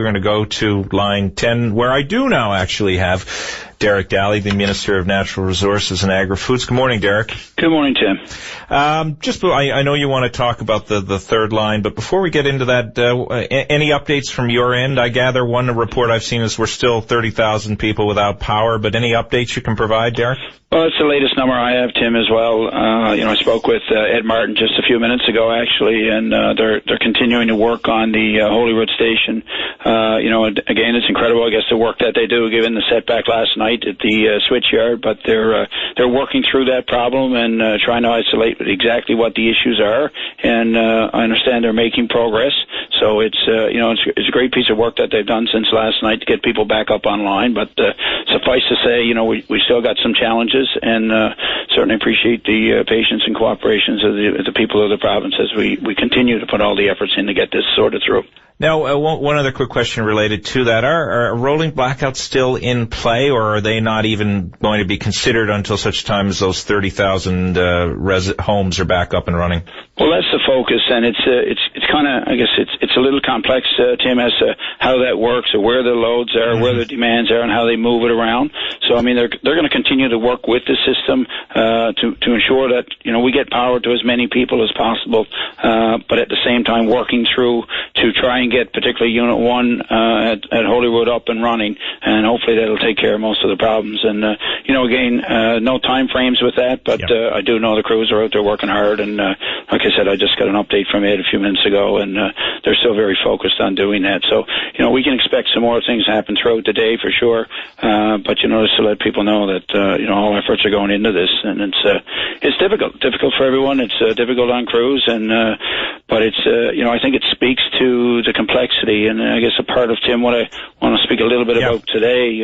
We're going to go to line 10, where I do now actually have Derek Dalley, the Minister of Natural Resources and Agri-Foods. Good morning, Derek. Good morning, Tim. I know you want to talk about the third line, but before we get into that, any updates from your end? I gather one report I've seen is we're still 30,000 people without power, but any updates you can provide, Derek? Well, it's the latest number I have, Tim, as well. I spoke with Ed Martin just a few minutes ago, actually, and they're continuing to work on the Holyrood station. Again, it's incredible, I guess, the work that they do, given the setback last night at the switchyard. But they're working through that problem and trying to isolate exactly what the issues are. And I understand they're making progress. So it's a great piece of work that they've done since last night to get people back up online. But suffice to say, we still got some challenges, and certainly appreciate the patience and cooperation of the people of the province as we continue to put all the efforts in to get this sorted through. Now, one other quick question related to that. Are rolling blackouts still in play, or are they not even going to be considered until such time as those 30,000 homes are back up and running? Well, that's the focus, and it's kind of, I guess it's a little complex, Tim, as to how that works, or where the loads are, where the demands are, and how they move it around. So, I mean, they're going to continue to work with the system to ensure that, we get power to as many people as possible, but at the same time working through to try and get particularly Unit 1 at Holyrood up and running, and hopefully that'll take care of most of the problems. And, again, no time frames with that, but I do know the crews are out there working hard, and like I said, I just got an update from Ed a few minutes ago, and they're still very focused on doing that. So, we can expect some more things to happen throughout the day for sure, but, just to let people know that, all efforts are going into this, and it's difficult for everyone. It's difficult on crews, and but it's, I think it speaks to the complexity, and I guess a part of, Tim, what I want to speak a little bit about today.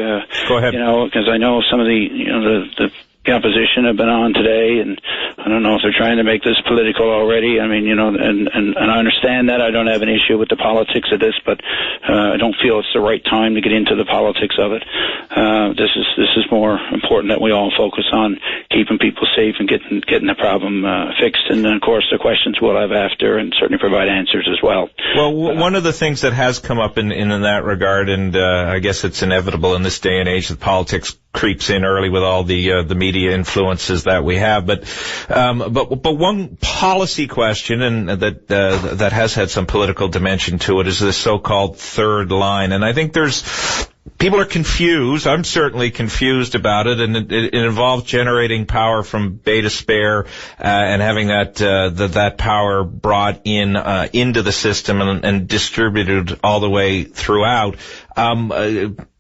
Go ahead. Because I know some of the opposition have been on today, and I don't know if they're trying to make this political already. I mean, and I understand that. I don't have an issue with the politics of this, but I don't feel it's the right time to get into the politics of it. This is more important that we all focus on keeping people safe and getting the problem fixed. And then, of course, the questions we'll have after, and certainly provide answers as well. Well, one of the things that has come up in that regard, and I guess it's inevitable in this day and age that politics creeps in early with all the media influences that we have, but one policy question, and that has had some political dimension to it, is this so-called third line. And I think people are confused. I'm certainly confused about it, and it involves generating power from beta spare and having that power brought into the system and distributed all the way throughout.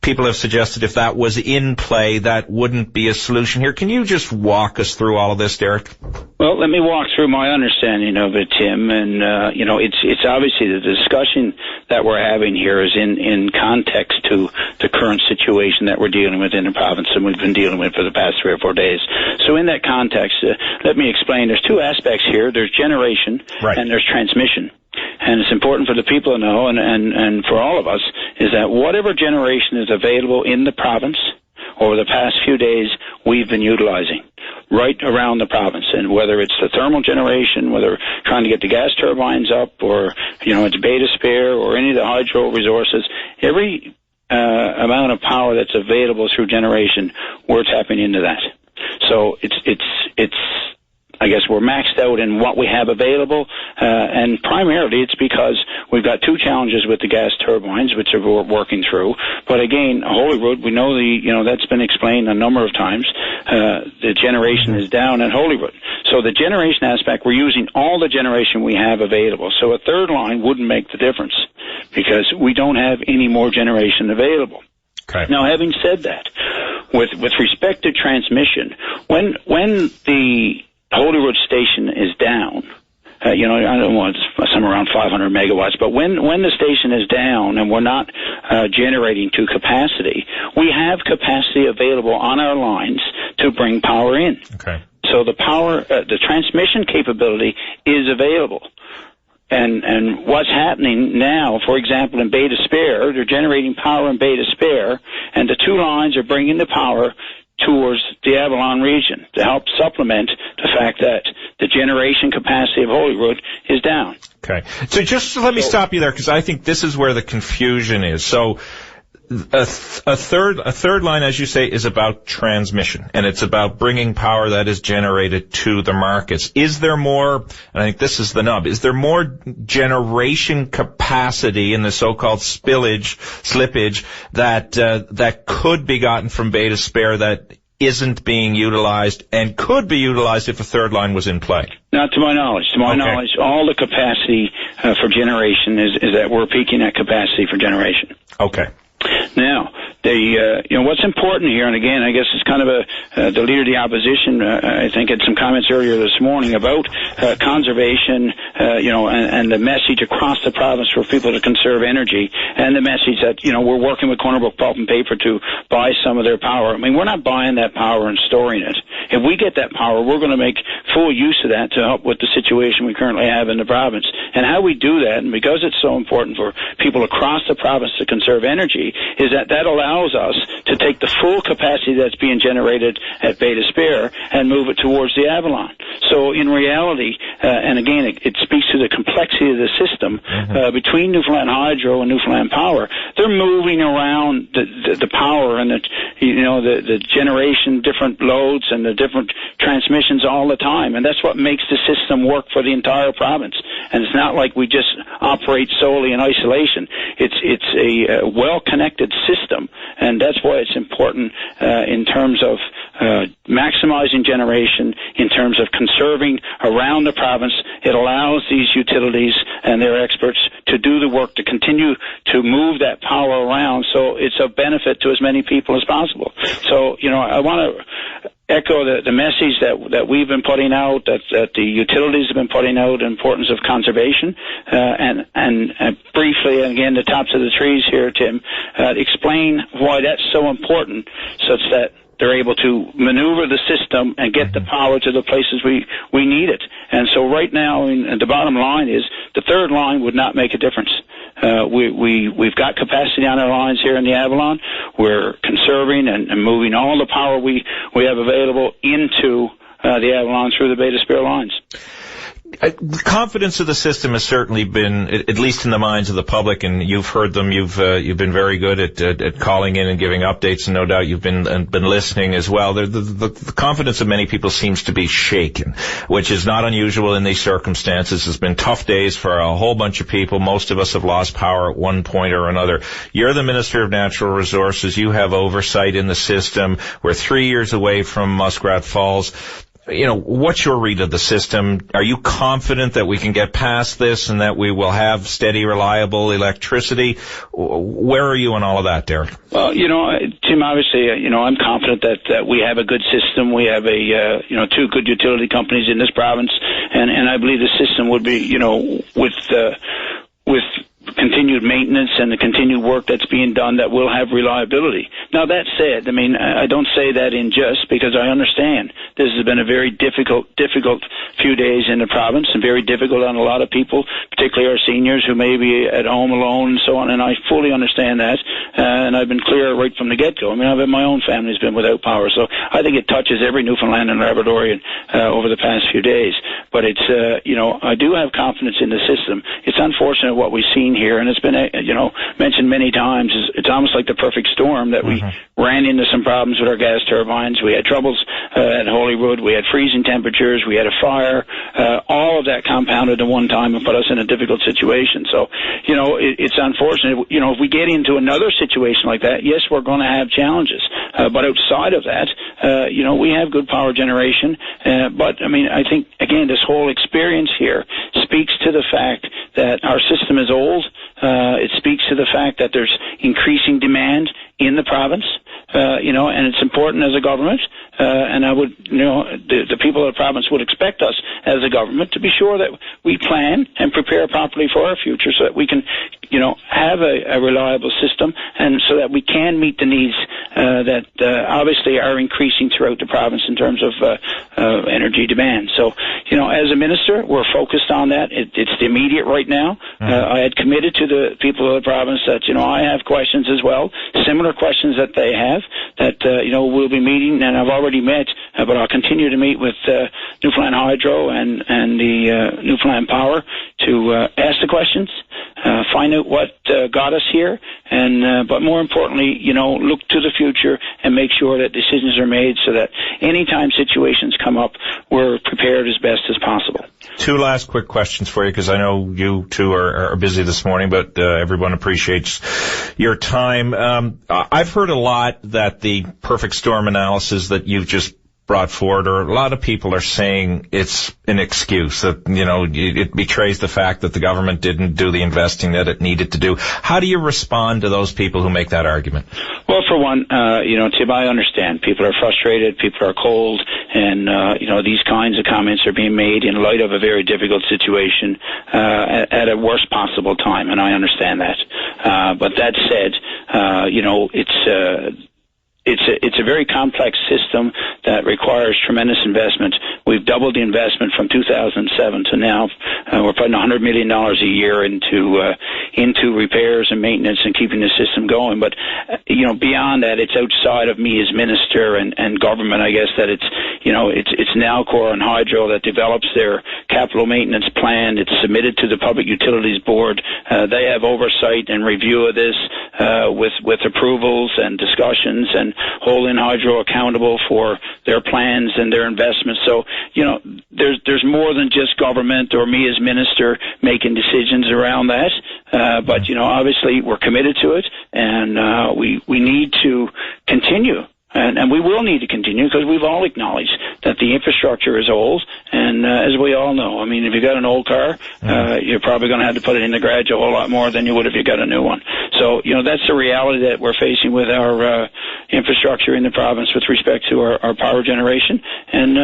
People have suggested if that was in play, that wouldn't be a solution here. Can you just walk us through all of this, Derek? Well, let me walk through my understanding of it, Tim. And, it's obviously the discussion that we're having here is in context to the current situation that we're dealing with in the province, and we've been dealing with for the past 3 or 4 days. So in that context, let me explain. There's two aspects here. There's generation, and there's transmission. And it's important for the people to know, and for all of us, is that whatever generation is available in the province over the past few days, we've been utilizing right around the province. And whether it's the thermal generation, whether trying to get the gas turbines up, or, it's beta spare, or any of the hydro resources, every amount of power that's available through generation, we're tapping into that. So it's I guess we're maxed out in what we have available, and primarily it's because we've got two challenges with the gas turbines, which we're working through. But again, Holyrood, we know that's been explained a number of times. The generation is down at Holyrood. So the generation aspect, we're using all the generation we have available. So a third line wouldn't make the difference because we don't have any more generation available. Okay. Now, having said that, with respect to transmission, when the Holyrood station is down, I don't want somewhere around 500 megawatts, but when the station is down and we're not generating to capacity, we have capacity available on our lines to bring power in. Okay. So the power, the transmission capability is available. And what's happening now, for example, in beta spare, they're generating power in beta spare, and the two lines are bringing the power towards the Avalon region to help supplement the fact that the generation capacity of Holyrood is down. Okay. So just let me stop you there, because I think this is where the confusion is. So a third line, as you say, is about transmission, and it's about bringing power that is generated to the markets. Is there more, and I think this is the nub, is there more generation capacity in the so-called slippage that could be gotten from Beta Spare that isn't being utilized and could be utilized if a third line was in play? Not to my knowledge. To my knowledge, all the capacity for generation is that we're peaking at capacity for generation. Okay. Now, what's important here, and again, I guess it's kind of the leader of the opposition, I think, had some comments earlier this morning about conservation, and the message across the province for people to conserve energy, and the message that, we're working with Corner Brook Pulp and Paper to buy some of their power. I mean, we're not buying that power and storing it. If we get that power, we're going to make full use of that to help with the situation we currently have in the province. And how we do that, and because it's so important for people across the province to conserve energy, is that allows us to take the full capacity that's being generated at Beta Spare and move it towards the Avalon. So in reality, and again, it speaks to the complexity of the system, between Newfoundland Hydro and Newfoundland Power, they're moving around the power and the generation, different loads and the different transmissions all the time, and that's what makes the system work for the entire province. And it's not like we just operate solely in isolation. It's a well-connected system, and that's why it's important in terms of maximizing generation, in terms of conserving around the province. It allows these utilities and their experts to do the work to continue to move that power around, so it's of benefit to as many people as possible. So, I want to echo the message that we've been putting out, that the utilities have been putting out, the importance of conservation, and briefly, again, the tops of the trees here, Tim, explain why that's so important, such that they're able to maneuver the system and get the power to the places we need it. And so right now, the bottom line is the third line would not make a difference. We've got capacity on our lines here in the Avalon. We're conserving and moving all the power we have available into the Avalon through the Beta Spare lines. The confidence of the system has certainly been, at least in the minds of the public, and you've heard them. You've been very good at calling in and giving updates, and no doubt you've been listening as well. The confidence of many people seems to be shaken, which is not unusual in these circumstances. It's been tough days for a whole bunch of people. Most of us have lost power at one point or another. You're the Minister of Natural Resources. You have oversight in the system. We're 3 years away from Muskrat Falls. What's your read of the system? Are you confident that we can get past this and that we will have steady, reliable electricity? Where are you on all of that, Derek? Well, Tim, obviously, I'm confident that we have a good system. We have two good utility companies in this province, and I believe the system would be, with continued maintenance and the continued work that's being done, that will have reliability. Now, that said, I don't say that in jest, because I understand this has been a very difficult few days in the province, and very difficult on a lot of people, particularly our seniors who may be at home alone and so on, and I fully understand that, and I've been clear right from the get-go. My own family's been without power, so I think it touches every Newfoundland and Labradorian over the past few days. But it's, I do have confidence in the system. It's unfortunate what we've seen here, and it's been, mentioned many times. It's almost like the perfect storm that we ran into some problems with our gas turbines. We had troubles at Holyrood. We had freezing temperatures. We had a fire. All of that compounded at one time and put us in a difficult situation. So, it's unfortunate. If we get into another situation like that, yes, we're going to have challenges. But outside of that, we have good power generation. But, I think, again, this whole experience here speaks to the fact that our system is old. It speaks to the fact that there's increasing demand in the province, and it's important as a government, and I would, the people of the province would expect us as a government to be sure that we plan and prepare properly for our future, so that we can, have a reliable system, and so that we can meet the needs that obviously are increasing throughout the province in terms of energy demand. So, as a minister, we're focused on that. It's the immediate right now. I had committed to the people of the province that, I have questions as well, similar questions that they have, that, we'll be meeting, and I've already met, but I'll continue to meet with Newfoundland Hydro and the Newfoundland Power to ask the questions, find out what got us here, and but more importantly, look to the future and make sure that decisions are made so that anytime situations come up, we're prepared as best as possible. Two last quick questions for you, because I know you two are busy this morning, but everyone appreciates your time. I've heard a lot that the perfect storm analysis that you've just brought forward, or a lot of people are saying it's an excuse, that, it betrays the fact that the government didn't do the investing that it needed to do. How do you respond to those people who make that argument? Well, for one, Tim, I understand. People are frustrated, people are cold, and, these kinds of comments are being made in light of a very difficult situation at a worst possible time, and I understand that. But that said, it's a very complex system that requires tremendous investment. We've doubled the investment from 2007 to now. We're putting $100 million a year into repairs and maintenance and keeping the system going. But beyond that, it's outside of me as minister and government. I guess that it's Nalcor and Hydro that develops their capital maintenance plan. It's submitted to the Public Utilities Board. They have oversight and review of this with approvals and discussions, and holding Hydro accountable for their plans and their investments. So, there's more than just government or me as minister making decisions around that. But, obviously we're committed to it, and we need to continue. And we will need to continue, because we've all acknowledged that the infrastructure is old, and as we all know, if you got an old car, you're probably going to have to put it in the garage a whole lot more than you would if you got a new one. So, that's the reality that we're facing with our infrastructure in the province with respect to our power generation, and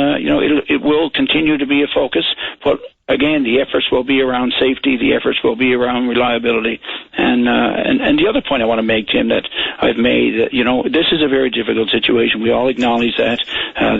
it will continue to be a focus, but again, the efforts will be around safety, the efforts will be around reliability, and the other point I want to make, Tim, that I've made, that this is a very difficult situation. We all acknowledge that.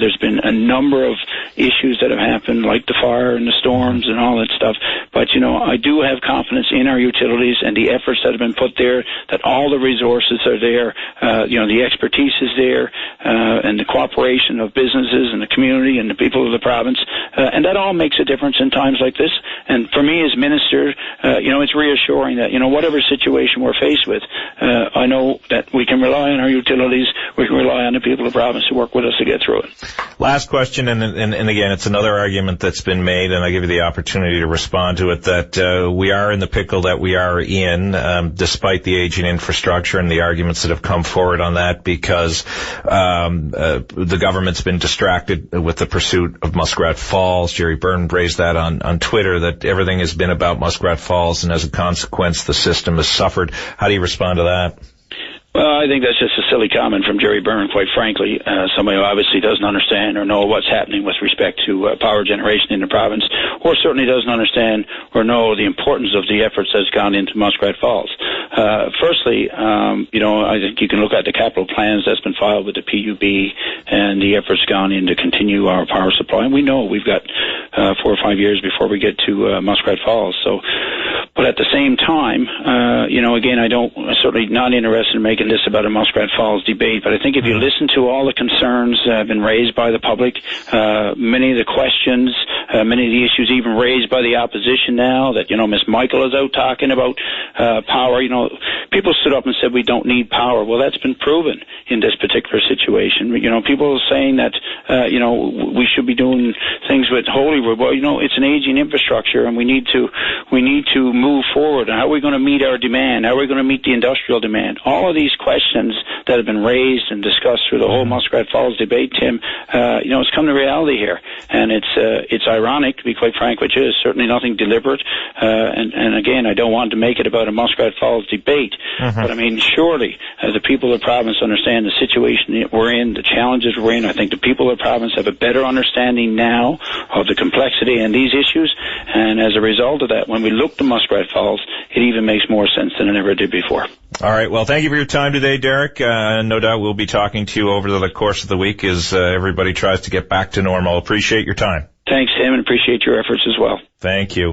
There's been a number of issues that have happened, like the fire and the storms and all that stuff. But I do have confidence in our utilities and the efforts that have been put there, that all the resources are there, the expertise is there, and the cooperation of businesses and the community and the people of the province, and that all makes a difference in times like this. And for me as minister, it's reassuring that whatever situation we're faced with, I know that we can rely on our utilities, we can rely on the people of the province to work with us to get through it. Last question, and again, it's another argument that's been made, and I give you the opportunity to respond to it, that we are in the pickle that we are in, despite the aging infrastructure and the arguments that have come forward on that, because the government's been distracted with the pursuit of Muskrat Falls. Jerry Byrne raised that on Twitter, that everything has been about Muskrat Falls, and as a consequence, the system has suffered. How do you respond to that? Well, I think that's just a silly comment from Jerry Byrne, quite frankly. Somebody who obviously doesn't understand or know what's happening with respect to power generation in the province, or certainly doesn't understand or know the importance of the efforts that's gone into Muskrat Falls. Firstly, I think you can look at the capital plans that's been filed with the PUB and the efforts gone in to continue our power supply. And we know we've got 4 or 5 years before we get to Muskrat Falls. So, but at the same time, again, I'm certainly not interested in making this about a Muskrat Falls debate, but I think if you listen to all the concerns that have been raised by the public, many of the questions, many of the issues even raised by the opposition now, that, Ms. Michael is out talking about power, people stood up and said we don't need power. Well, that's been proven in this particular situation. People are saying that, we should be doing things with Holyrood. Well, it's an aging infrastructure, and we need to move forward. How are we going to meet our demand? How are we going to meet the industrial demand? All of these questions that have been raised and discussed through the whole Muskrat Falls debate, Tim, it's come to reality here, and it's ironic, to be quite frank, which is certainly nothing deliberate. And again, I don't want to make it about a Muskrat Falls debate, but surely the people of the province understand the situation that we're in, the challenges we're in. I think the people of the province have a better understanding now of the complexity and these issues, and as a result of that, when we look to Muskrat spread falls, it even makes more sense than it ever did before. All right. Well, thank you for your time today, Derek. No doubt we'll be talking to you over the course of the week as everybody tries to get back to normal. Appreciate your time. Thanks, Tim, and appreciate your efforts as well. Thank you.